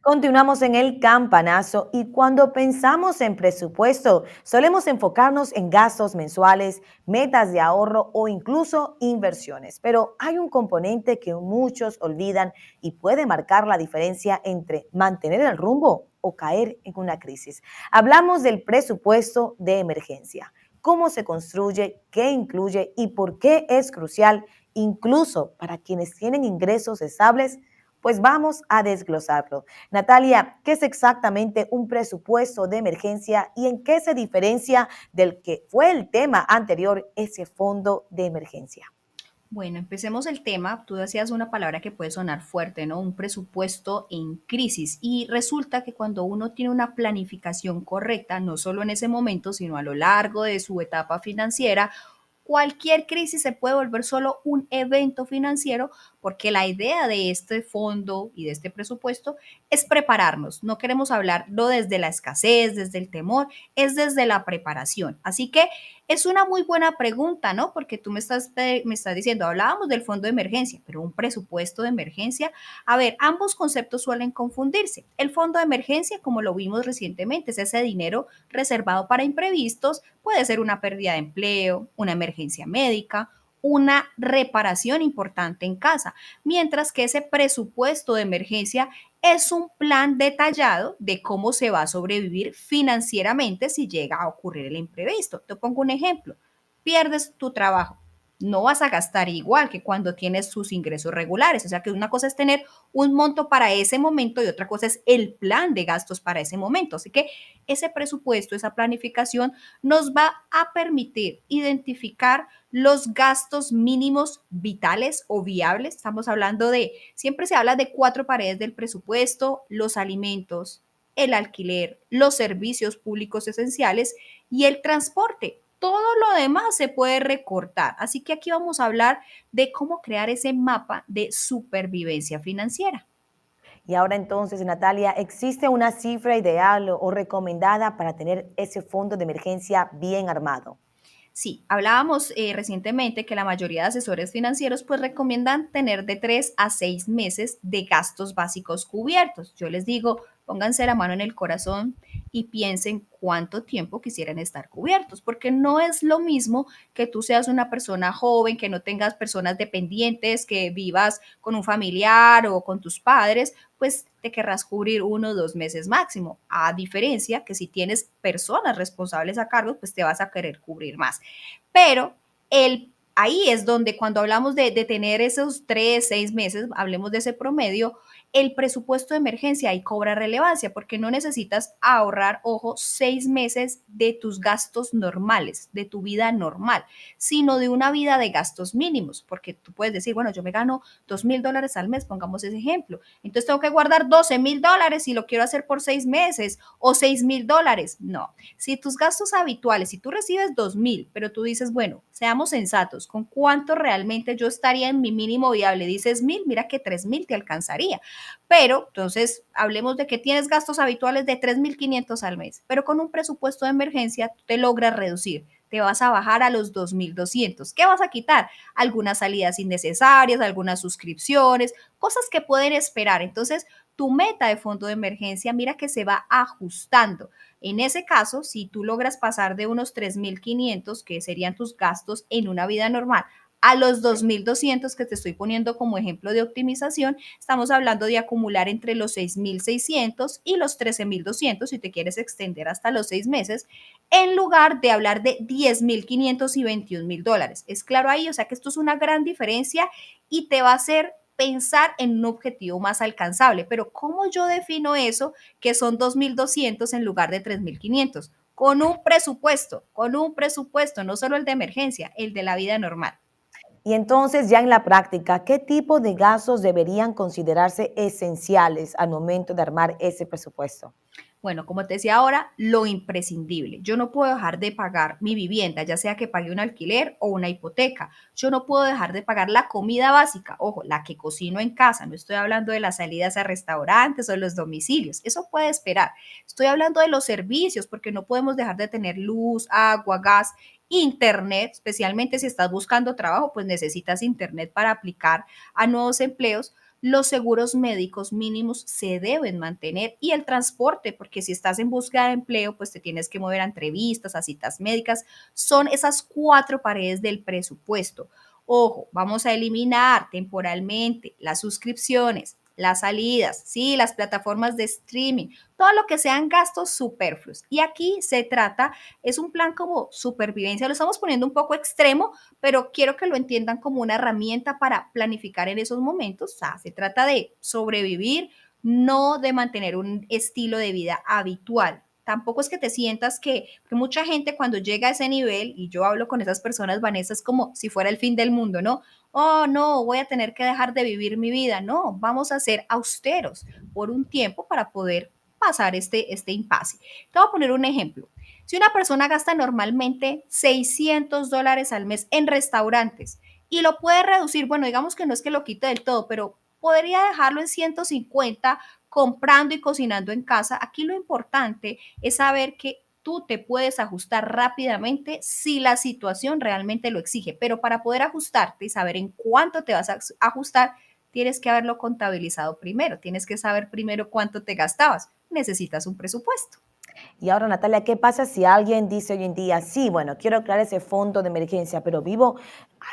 Continuamos en el campanazo y cuando pensamos en presupuesto, solemos enfocarnos en gastos mensuales, metas de ahorro o incluso inversiones. Pero hay un componente que muchos olvidan y puede marcar la diferencia entre mantener el rumbo o caer en una crisis. Hablamos del presupuesto de emergencia. ¿Cómo se construye? ¿Qué incluye? ¿Y por qué es crucial incluso para quienes tienen ingresos estables? Pues vamos a desglosarlo. Natalia, ¿qué es exactamente un presupuesto de emergencia y en qué se diferencia del que fue el tema anterior, ese fondo de emergencia? Bueno, empecemos el tema. Tú decías una palabra que puede sonar fuerte, ¿no? Un presupuesto en crisis. Y resulta que cuando uno tiene una planificación correcta, no solo en ese momento, sino a lo largo de su etapa financiera, cualquier crisis se puede volver solo un evento financiero porque la idea de este fondo y de este presupuesto es prepararnos. No queremos hablarlo desde la escasez, desde el temor, es desde la preparación. Así que es una muy buena pregunta, ¿no? Porque tú me estás diciendo, hablábamos del fondo de emergencia, pero un presupuesto de emergencia. A ver, ambos conceptos suelen confundirse. El fondo de emergencia, como lo vimos recientemente, es ese dinero reservado para imprevistos, puede ser una pérdida de empleo, una emergencia médica, una reparación importante en casa, mientras que ese presupuesto de emergencia es un plan detallado de cómo se va a sobrevivir financieramente si llega a ocurrir el imprevisto. Te pongo un ejemplo. Pierdes tu trabajo. No vas a gastar igual que cuando tienes sus ingresos regulares. O sea que una cosa es tener un monto para ese momento y otra cosa es el plan de gastos para ese momento. Así que ese presupuesto, esa planificación nos va a permitir identificar los gastos mínimos vitales o viables. Estamos hablando de, siempre se habla de cuatro paredes del presupuesto: los alimentos, el alquiler, los servicios públicos esenciales y el transporte. Todo lo demás se puede recortar. Así que aquí vamos a hablar de cómo crear ese mapa de supervivencia financiera. Y ahora entonces, Natalia, ¿existe una cifra ideal o recomendada para tener ese fondo de emergencia bien armado? Sí, hablábamos recientemente que la mayoría de asesores financieros pues recomiendan tener de 3 a 6 meses de gastos básicos cubiertos. Yo les digo, pónganse la mano en el corazón y piensen cuánto tiempo quisieran estar cubiertos, porque no es lo mismo que tú seas una persona joven, que no tengas personas dependientes, que vivas con un familiar o con tus padres, pues te querrás cubrir 1 o 2 meses máximo. A diferencia que si tienes personas responsables a cargo, pues te vas a querer cubrir más. Pero ahí es donde cuando hablamos de tener esos 3, 6 meses, hablemos de ese promedio, el presupuesto de emergencia ahí cobra relevancia porque no necesitas ahorrar, ojo, 6 meses de tus gastos normales, de tu vida normal, sino de una vida de gastos mínimos, porque tú puedes decir, bueno, yo me gano $2,000 al mes, pongamos ese ejemplo, entonces tengo que guardar $12,000 si lo quiero hacer por 6 meses o $6,000. No, si tus gastos habituales, si tú recibes 2,000, pero tú dices, bueno, seamos sensatos, ¿con cuánto realmente yo estaría en mi mínimo viable? Dices 1,000, mira que 3,000 te alcanzaría. Pero entonces hablemos de que tienes gastos habituales de 3,500 al mes, pero con un presupuesto de emergencia tú te logras reducir. Te vas a bajar a los 2,200. ¿Qué vas a quitar? Algunas salidas innecesarias, algunas suscripciones, cosas que pueden esperar. Entonces, tu meta de fondo de emergencia, mira que se va ajustando. En ese caso, si tú logras pasar de unos 3,500, que serían tus gastos en una vida normal, a los 2,200 que te estoy poniendo como ejemplo de optimización, estamos hablando de acumular entre los 6,600 y los 13,200 si te quieres extender hasta los 6 meses, en lugar de hablar de 10,500 y $21,000. ¿Es claro ahí? O sea que esto es una gran diferencia y te va a hacer pensar en un objetivo más alcanzable. Pero ¿cómo yo defino eso, que son 2,200 en lugar de 3,500? Con un presupuesto, no solo el de emergencia, el de la vida normal. Y entonces, ya en la práctica, ¿qué tipo de gastos deberían considerarse esenciales al momento de armar ese presupuesto? Bueno, como te decía ahora, lo imprescindible. Yo no puedo dejar de pagar mi vivienda, ya sea que pague un alquiler o una hipoteca. Yo no puedo dejar de pagar la comida básica, ojo, la que cocino en casa. No estoy hablando de las salidas a restaurantes o los domicilios. Eso puede esperar. Estoy hablando de los servicios, porque no podemos dejar de tener luz, agua, gas, internet, especialmente si estás buscando trabajo, pues necesitas internet para aplicar a nuevos empleos. Los seguros médicos mínimos se deben mantener y el transporte, porque si estás en búsqueda de empleo, pues te tienes que mover a entrevistas, a citas médicas. Son esas cuatro paredes del presupuesto. Ojo, vamos a eliminar temporalmente las suscripciones, las salidas, sí, las plataformas de streaming, todo lo que sean gastos superfluos. Y aquí se trata, es un plan como supervivencia, lo estamos poniendo un poco extremo, pero quiero que lo entiendan como una herramienta para planificar en esos momentos. O sea, se trata de sobrevivir, no de mantener un estilo de vida habitual. Tampoco es que te sientas que mucha gente cuando llega a ese nivel, y yo hablo con esas personas, Vanessa, es como si fuera el fin del mundo, ¿no? Oh, no, voy a tener que dejar de vivir mi vida. No, vamos a ser austeros por un tiempo para poder pasar este impasse. Te voy a poner un ejemplo. Si una persona gasta normalmente $600 al mes en restaurantes y lo puede reducir, bueno, digamos que no es que lo quite del todo, pero podría dejarlo en 150 comprando y cocinando en casa. Aquí lo importante es saber que tú te puedes ajustar rápidamente si la situación realmente lo exige, pero para poder ajustarte y saber en cuánto te vas a ajustar, tienes que haberlo contabilizado primero, tienes que saber primero cuánto te gastabas, necesitas un presupuesto. Y ahora, Natalia, ¿qué pasa si alguien dice hoy en día, sí, bueno, quiero crear ese fondo de emergencia, pero vivo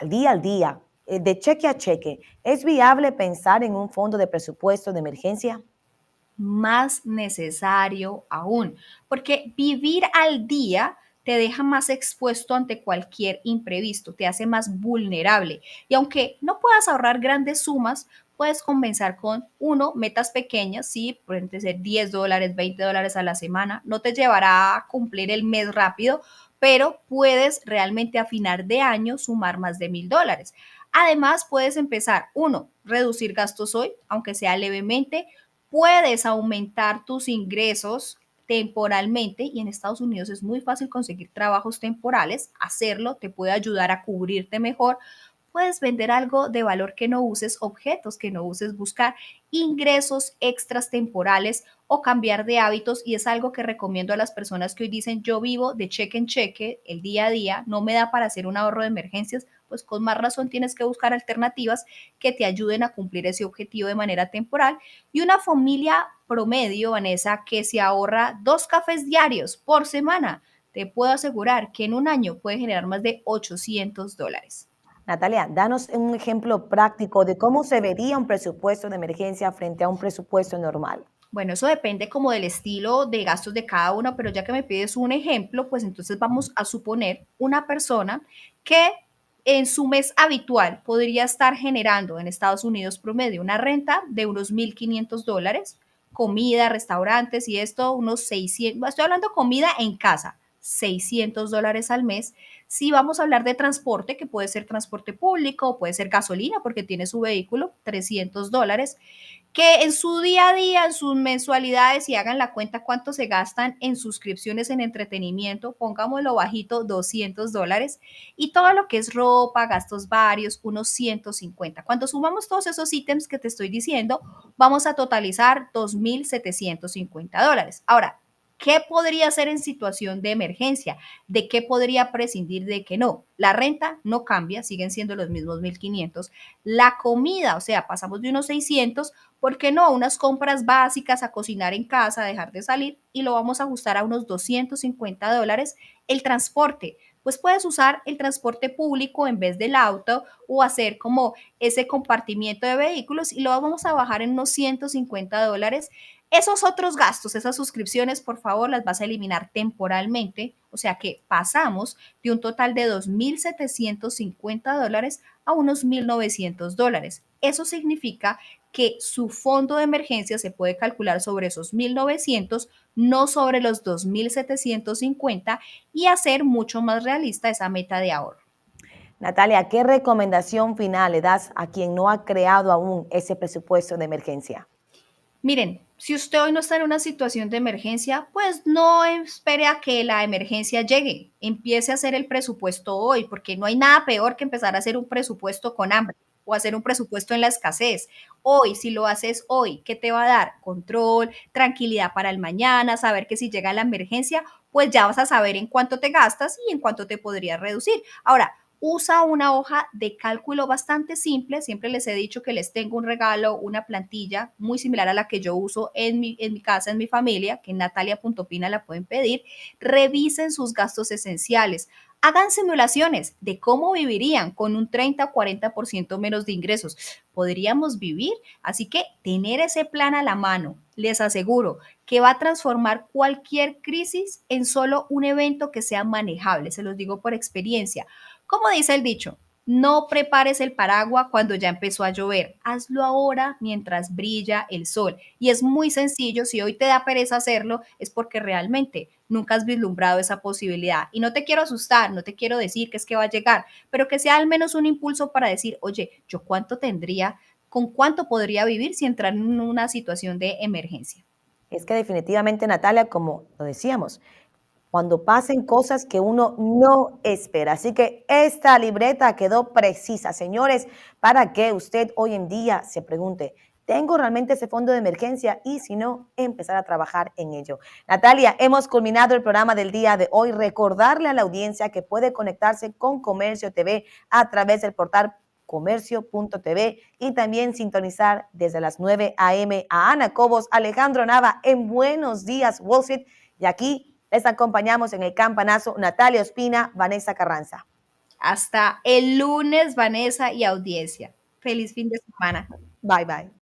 al día, de cheque a cheque? ¿Es viable pensar en un fondo de presupuesto de emergencia? Más necesario aún, porque vivir al día te deja más expuesto ante cualquier imprevisto, te hace más vulnerable. Y aunque no puedas ahorrar grandes sumas, puedes comenzar con uno, metas pequeñas, sí, pueden ser $10, $20 a la semana, no te llevará a cumplir el mes rápido, pero puedes realmente a final de año sumar más de $1000. Además, puedes empezar, uno, reducir gastos hoy, aunque sea levemente, puedes aumentar tus ingresos temporalmente y en Estados Unidos es muy fácil conseguir trabajos temporales, hacerlo te puede ayudar a cubrirte mejor. Puedes vender algo de valor que no uses, objetos que no uses, buscar ingresos extras temporales o cambiar de hábitos y es algo que recomiendo a las personas que hoy dicen yo vivo de cheque en cheque el día a día, no me da para hacer un ahorro de emergencias, pues con más razón tienes que buscar alternativas que te ayuden a cumplir ese objetivo de manera temporal y una familia promedio, Vanessa, que se ahorra 2 cafés diarios por semana, te puedo asegurar que en un año puede generar más de $800. Natalia, danos un ejemplo práctico de cómo se vería un presupuesto de emergencia frente a un presupuesto normal. Bueno, eso depende como del estilo de gastos de cada uno, pero ya que me pides un ejemplo, pues entonces vamos a suponer una persona que en su mes habitual podría estar generando en Estados Unidos promedio una renta de unos $1500, comida, restaurantes y esto, unos 600, estoy hablando comida en casa, $600 al mes. Si vamos a hablar de transporte, que puede ser transporte público, puede ser gasolina porque tiene su vehículo, $300 que en su día a día, en sus mensualidades y hagan la cuenta cuánto se gastan en suscripciones en entretenimiento, pongámoslo bajito, $200 y todo lo que es ropa, gastos varios, unos 150. Cuando sumamos todos esos ítems que te estoy diciendo, vamos a totalizar $2750. Ahora, ¿qué podría hacer en situación de emergencia? ¿De qué podría prescindir de qué no? La renta no cambia, siguen siendo los mismos 1500. La comida, o sea, pasamos de unos 600, ¿por qué no? Unas compras básicas a cocinar en casa, dejar de salir y lo vamos a ajustar a unos $250. El transporte, pues puedes usar el transporte público en vez del auto o hacer como ese compartimiento de vehículos y lo vamos a bajar en unos $150. Esos otros gastos, esas suscripciones, por favor, las vas a eliminar temporalmente. O sea que pasamos de un total de $2750 a unos $1900. Eso significa que su fondo de emergencia se puede calcular sobre esos 1900, no sobre los 2750 y hacer mucho más realista esa meta de ahorro. Natalia, ¿qué recomendación final le das a quien no ha creado aún ese presupuesto de emergencia? Miren, si usted hoy no está en una situación de emergencia, pues no espere a que la emergencia llegue. Empiece a hacer el presupuesto hoy, porque no hay nada peor que empezar a hacer un presupuesto con hambre o hacer un presupuesto en la escasez. Hoy, si lo haces hoy, ¿qué te va a dar? Control, tranquilidad para el mañana, saber que si llega la emergencia, pues ya vas a saber en cuánto te gastas y en cuánto te podrías reducir. Ahora, Usa una hoja de cálculo bastante simple. Siempre les he dicho que les tengo un regalo, una plantilla muy similar a la que yo uso en mi casa, en mi familia, que en natalia.pina la pueden pedir. Revisen sus gastos esenciales. Hagan simulaciones de cómo vivirían con un 30 o 40% menos de ingresos. ¿Podríamos vivir? Así que tener ese plan a la mano, les aseguro que va a transformar cualquier crisis en solo un evento que sea manejable. Se los digo por experiencia. Como dice el dicho, no prepares el paraguas cuando ya empezó a llover. Hazlo ahora mientras brilla el sol. Y es muy sencillo. Si hoy te da pereza hacerlo, es porque realmente nunca has vislumbrado esa posibilidad. Y no te quiero asustar, no te quiero decir que es que va a llegar, pero que sea al menos un impulso para decir, oye, ¿yo cuánto tendría, con cuánto podría vivir si entrar en una situación de emergencia? Es que definitivamente, Natalia, como lo decíamos, cuando pasen cosas que uno no espera. Así que esta libreta quedó precisa, señores, para que usted hoy en día se pregunte, ¿tengo realmente ese fondo de emergencia? Y si no, empezar a trabajar en ello. Natalia, hemos culminado el programa del día de hoy. Recordarle a la audiencia que puede conectarse con Comercio TV a través del portal comercio.tv y también sintonizar desde las 9 a.m. a Ana Cobos, Alejandro Nava en Buenos Días, Wall Street. Y aquí les acompañamos en el campanazo Natalia Ospina, Vanessa Carranza. Hasta el lunes, Vanessa y audiencia. Feliz fin de semana. Bye bye.